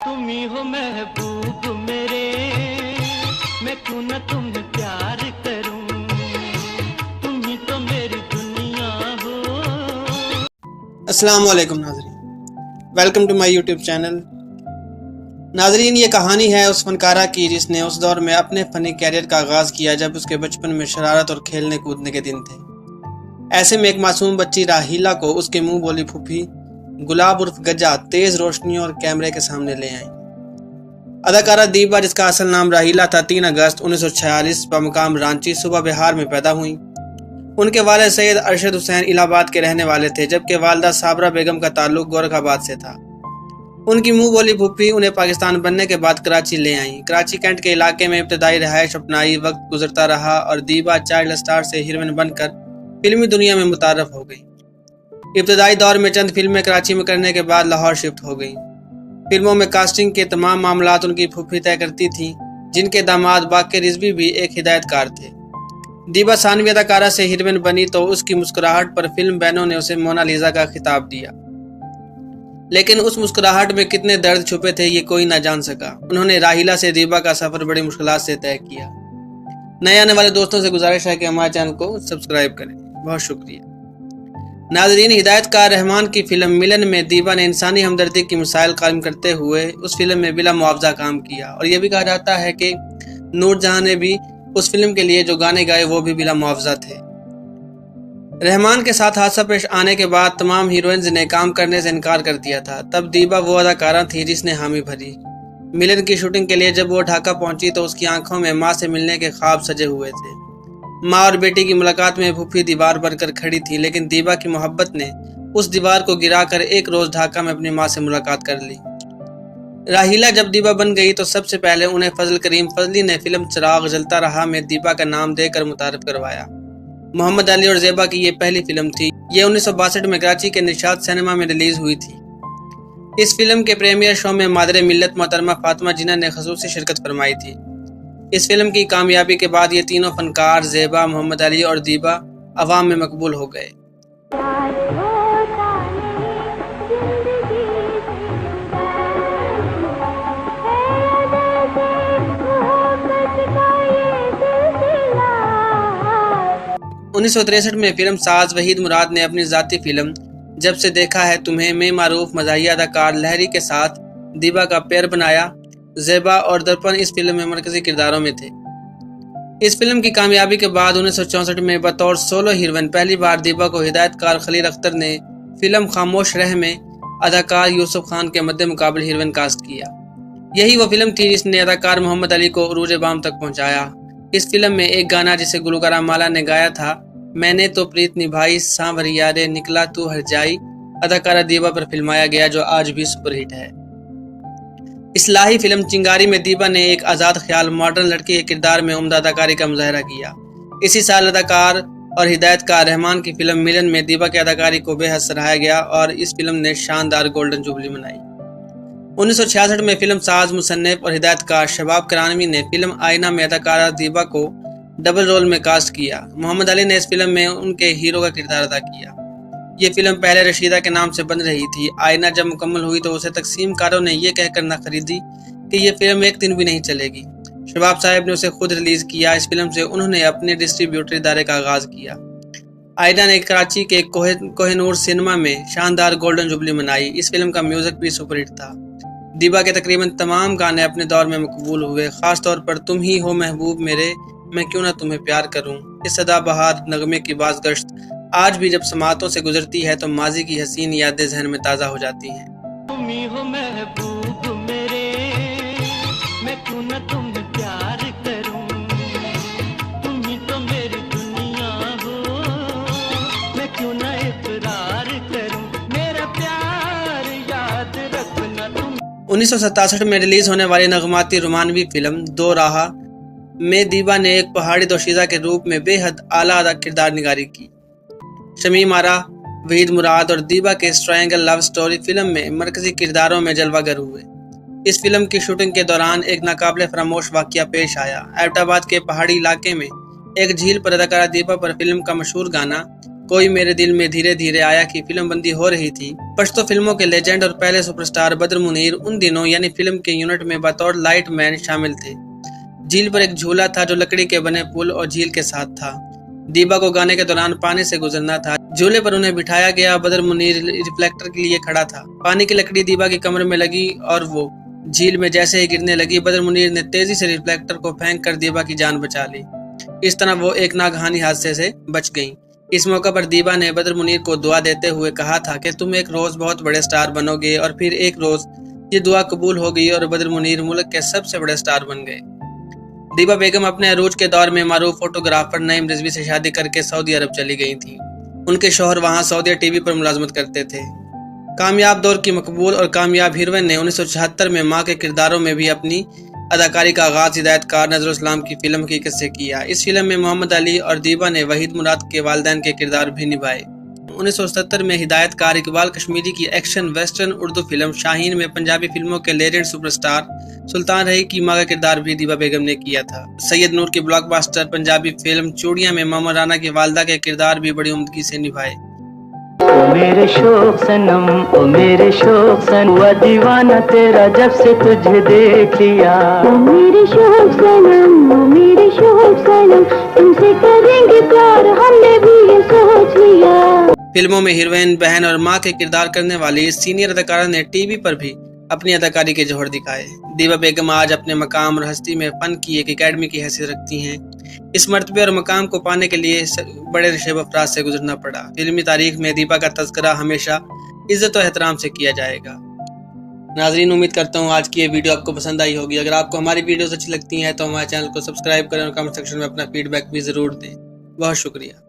तुम ही हो महबूब मेरे, मैं क्यों न तुम्हें प्यार करूं, तुम ही तो मेरी दुनिया हो। अस्सलाम वालेकुम नाज़रीन, welcome to my YouTube channel. नाज़रीन, ये कहानी है उस फनकारा की जिसने उस दौर में अपने फ़नी कैरियर का आगाज़ किया जब उसके बचपन में शरारत और खेलने कूदने के दिन थे। ऐसे में एक मासूम बच्ची राहीला को उसके मुंह बोली फूफी गुलाब उर्फ गजा तेज रोशनियों और कैमरे के सामने ले आई। अदाकारा दीबा, जिसका असल नाम राहीला था, 3 अगस्त 1946 बमकाम रांची सूबा बिहार में पैदा हुई। उनके वालिद सैयद अरशद हुसैन इलाहाबाद के रहने वाले थे, जबकि वालदा साबरा बेगम का ताल्लुक गोरखाबाद से था। उनकी मुंह बोली फूफी उन्हें पाकिस्तान बनने के बाद कराची ले आईं। कराची कैंट के इलाके में इब्तदाई रहायश अपनाई, वक्त गुजरता रहा और दीबा चाइल्ड स्टार से हीरोइन बनकर फिल्मी दुनिया में मुतारफ हो गई। इब्तदाई दौर में चंद फिल्में कराची में करने के बाद लाहौर शिफ्ट हो गई। फिल्मों में कास्टिंग के तमाम मामलात उनकी फूफी तय करती थीं, जिनके दामाद बाक़ी रिजवी भी एक हिदायतकार थे। दीबा सानवी अदाकारा से हीरोइन बनी तो उसकी मुस्कुराहट पर फिल्म बैनों ने उसे मोनालिसा का खिताब दिया, लेकिन उस मुस्कुराहट में कितने दर्द छुपे थे ये कोई ना जान सका। उन्होंने राहीला से दीबा का सफर बड़ी मुश्किलात से तय किया। नए आने वाले दोस्तों से गुजारिश है कि हमारे चैनल को सब्सक्राइब करें। बहुत शुक्रिया। नाज़रीन, हिदायतकार रहमान की फिल्म मिलन में दीबा ने इंसानी हमदर्दी की मिसाल कायम करते हुए उस फिल्म में बिला मुआवजा काम किया, और यह भी कहा जाता है कि नूरजहां ने भी उस फिल्म के लिए जो गाने गाए वो भी बिला मुआवजा थे। रहमान के साथ हादसा पेश आने के बाद तमाम हीरोइंस ने काम करने से इनकार कर दिया था। तब दीबा वो अदाकारा थी जिसने हामी भरी। मिलन की शूटिंग के लिए जब वो ढाका पहुंची तो उसकी आंखों में माँ से मिलने के ख्वाब सजे हुए थे। माँ और बेटी की मुलाकात में फूफी दीवार बनकर खड़ी थी, लेकिन दीबा की मोहब्बत ने उस दीवार को गिराकर एक रोज ढाका में अपनी माँ से मुलाकात कर ली। राहीला जब दीबा बन गई तो सबसे पहले उन्हें फजल करीम फजली ने फिल्म चिराग जलता रहा में दीबा का नाम देकर मुतारिफ करवाया। मोहम्मद अली और ज़ेबा की ये पहली फिल्म थी। ये 1962 में कराची के निशात सिनेमा में रिलीज हुई थी। इस फिल्म के प्रीमियर शो में मादरे मिल्लत मोहतरमा फातिमा जिन्ना ने खसूसी शिरकत फरमाई थी। इस फिल्म की कामयाबी के बाद ये तीनों फनकार ज़ेबा, मोहम्मद अली और दीबा अवाम में मकबूल हो गए। उन्नीस 1963 में फिल्म साज वहीद मुराद ने अपनी जाती फिल्म जब से देखा है तुम्हें में मारूफ मज़ाहिया अदाकार लहरी के साथ दीबा का पेयर बनाया। ज़ेबा और दर्पण इस फिल्म में मरकजी किरदारों में थे। इस फिल्म की कामयाबी के बाद 1964 में बतौर सोलो हीरोइन पहली बार दीबा को हिदायतकार खलील अख्तर ने फिल्म खामोश रह में अदाकार यूसुफ खान के मद्दे मुकाबले हीरोइन कास्ट किया। यही वो फिल्म थी जिसने अदाकार मोहम्मद अली को उरूज बाम तक पहुंचाया। इस फिल्म में एक गाना जिसे गुलकारा माला ने गाया था, मैंने तो प्रीत निभाई सांवरिया रे निकला तू हर जाई, अदाकारा दीबा पर फिल्माया गया, जो आज भी सुपरहिट है। इस्लाही फिल्म चिंगारी में दीबा ने एक आज़ाद ख्याल मॉडर्न लड़की के किरदार में उम्दा अदाकारी का मुजाहरा किया। इसी साल अदाकार और हिदायतकार रहमान की फिल्म मिलन में दीबा की अदाकारी को बेहद सराहा गया और इस फिल्म ने शानदार गोल्डन जुबली मनाई। 1966 में फिल्म साज, मुसन्निफ और हिदायतकार शबाब करानवी ने फिल्म आईना में अदाकारा दीबा को डबल रोल में कास्ट किया। मोहम्मद अली ने इस फिल्म में उनके हीरो का किरदार अदा किया। ये फिल्म पहले रशीदा के नाम से बन रही थी। आईना जब मुकम्मल हुई तो उसे तकसीमकारों ने यह कहकर न खरीदी कि ये फिल्म एक दिन भी नहीं चलेगी। शबाब साहब ने उसे खुद रिलीज किया। इस फिल्म से उन्होंने अपने डिस्ट्रीब्यूटर इदारे का आगाज किया। आईना ने कराची के कोहिनूर सिनेमा में शानदार गोल्डन जुबली मनाई। इस फिल्म का म्यूजिक भी सुपरहिट था। दीबा के तकरीबन तमाम गाने अपने दौर में मकबूल हुए, खास तौर पर तुम ही हो महबूब मेरे, मैं क्यों ना तुम्हें प्यार करूं। इस सदाबहार नगमे की बाज़गश्त आज भी जब समातों से गुजरती है तो माजी की हसीन यादें जहन में ताज़ा हो जाती हैं। तुम ही हो महबूब मेरे, मैं क्यों न तुम्हें प्यार करूं, तुम ही तो मेरी दुनिया हो, मैं क्यों न इकरार करूं, मेरा प्यार याद रखना तुम। 1967 में रिलीज होने वाली नगमाती रोमानवी फिल्म दो राह में दीबा ने एक पहाड़ी दोशीज़ा के रूप में बेहद आला किरदार निगारी की। शमीम आरा, वहीद मुराद और दीबा के ट्रायंगल लव स्टोरी फिल्म में मरकजी किरदारों में जलवागर हुए। इस फिल्म की शूटिंग के दौरान एक नाकाबिले फरामोश वाकया पेश आया। एबटाबाद के पहाड़ी इलाके में एक झील पर अदाकारा दीबा पर फिल्म का मशहूर गाना कोई मेरे दिल में धीरे धीरे आया की फिल्म बंदी हो रही थी। पश्तो फिल्मों के लेजेंड और पहले सुपरस्टार बद्र मुनीर उन दिनों यानी फिल्म के यूनिट में बतौर लाइट मैन शामिल थे। झील पर एक झूला था जो लकड़ी के बने पुल और झील के साथ था। दीबा को गाने के दौरान पानी से गुजरना था। झूले पर उन्हें बिठाया गया। बद्र मुनीर रिफ्लेक्टर के लिए खड़ा था। पानी की लकड़ी दीबा की कमर में लगी और वो झील में जैसे ही गिरने लगी, बद्र मुनीर ने तेजी से रिफ्लेक्टर को फेंक कर दीबा की जान बचा ली। इस तरह वो एक नागहानी हादसे से बच गईं। इस मौका पर दीबा ने बद्र मुनीर को दुआ देते हुए कहा था कि तुम एक रोज बहुत बड़े स्टार बनोगे, और फिर एक रोज ये दुआ कबूल हो गई और बद्र मुनीर मुल्क के सबसे बड़े स्टार बन गए। दीबा बेगम अपने अरूज के दौर में मारूफ फोटोग्राफर नईम रिजवी से शादी करके सऊदी अरब चली गई थी। उनके शौहर वहां सऊदी टीवी पर मुलाजमत करते थे। कामयाब दौर की मकबूल और कामयाब हीरोइन ने 1976 में मां के किरदारों में भी अपनी अदाकारी का आगाज हिदायतकार नजरुल इस्लाम की फिल्म हकीकत से किया। इस फिल्म में मोहम्मद अली और दीबा ने वहीद मुराद के वालिदैन के किरदार भी निभाए। 1977 में हिदायतकार इकबाल कश्मीरी की action western Urdu film Shaheen में पंजाबी फिल्मों के लेजेंड सुपरस्टार सुल्तान रही की मां का किरदार भी दीबा बेगम ने किया था। सैयद नूर की ब्लॉकबस्टर पंजाबी फिल्म चूड़ियां में मामा राना की वालदा के किरदार भी बड़ी उम्दगी से निभाए। ओ मेरे शौक सनम, ओ मेरे शौक सनम, हुआ दीवाना तेरा जब से तुझे देख लिया। ओ मेरे शौक सनम, ओ मेरे शौक सनम, तुमसे करेंगे प्यार हमने भी ये सोच लिया। फिल्मों में हीरोइन, बहन और मां के किरदार करने वाली इस सीनियर अदाकारा ने टीवी पर भी अपनी अदाकारी के जौहर दिखाए। दीबा बेगम आज अपने मकाम और हस्ती में फन की एक एकेडमी की हैसियत रखती हैं। इस मर्तबे और मकाम को पाने के लिए बड़े रिशेब अफराज से गुजरना पड़ा। फिल्मी तारीख में दीबा का तज़किरा हमेशा इज्जत और एहतराम से किया जाएगा। नाज़रीन, उम्मीद करता हूँ आज की ये वीडियो आपको पसंद आई होगी। अगर आपको हमारी वीडियोस अच्छी लगती हैं तो हमारे चैनल को सब्सक्राइब करें और कमेंट सेक्शन में अपना फीडबैक भी ज़रूर दें। बहुत शुक्रिया।